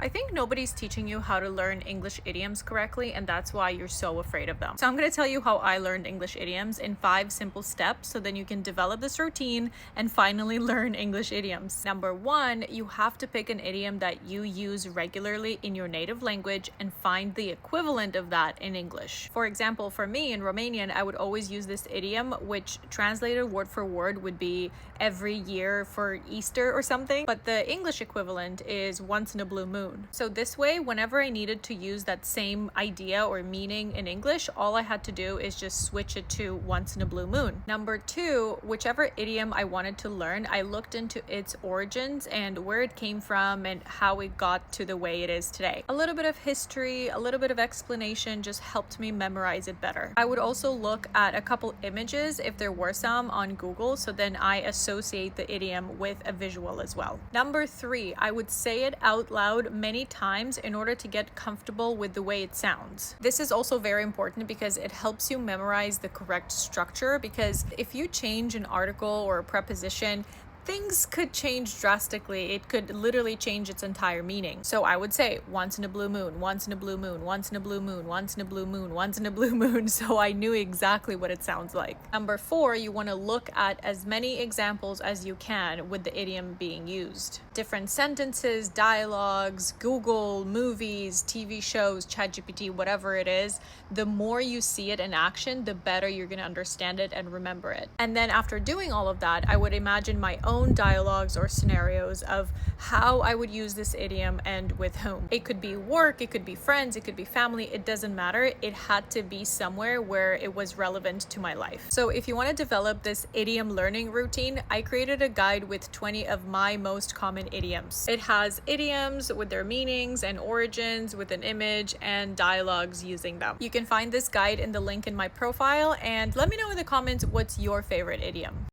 I think nobody's teaching you how to learn English idioms correctly, and that's why you're so afraid of them. So I'm going to tell you how I learned English idioms in 5 simple steps so then you can develop this routine and finally learn English idioms. Number 1, you have to pick an idiom that you use regularly in your native language and find the equivalent of that in English. For example, for me in Romanian, I would always use this idiom, which translated word for word would be every year for Easter or something, but the English equivalent is once in a blue moon. So this way, whenever I needed to use that same idea or meaning in English, all I had to do is just switch it to once in a blue moon. Number 2, whichever idiom I wanted to learn, I looked into its origins and where it came from and how it got to the way it is today. A little bit of history, a little bit of explanation just helped me memorize it better. I would also look at a couple images if there were some on Google, so then I associate the idiom with a visual as well. Number 3, I would say it out loud many times in order to get comfortable with the way it sounds. This is also very important because it helps you memorize the correct structure, because if you change an article or a preposition, things could change drastically. It could literally change its entire meaning. So I would say once in a blue moon, once in a blue moon, once in a blue moon, once in a blue moon, once in a blue moon, so I knew exactly what it sounds like. Number 4, you want to look at as many examples as you can with the idiom being used. Different sentences, dialogues, Google, movies, TV shows, ChatGPT, whatever it is, the more you see it in action, the better you're going to understand it and remember it. And then after doing all of that, I would imagine my own dialogues or scenarios of how I would use this idiom and with whom. It could be work, it could be friends, it could be family, it doesn't matter. It had to be somewhere where it was relevant to my life. So if you want to develop this idiom learning routine, I created a guide with 20 of my most common idioms. It has idioms with their meanings and origins with an image and dialogues using them. You can find this guide in the link in my profile, and let me know in the comments what's your favorite idiom.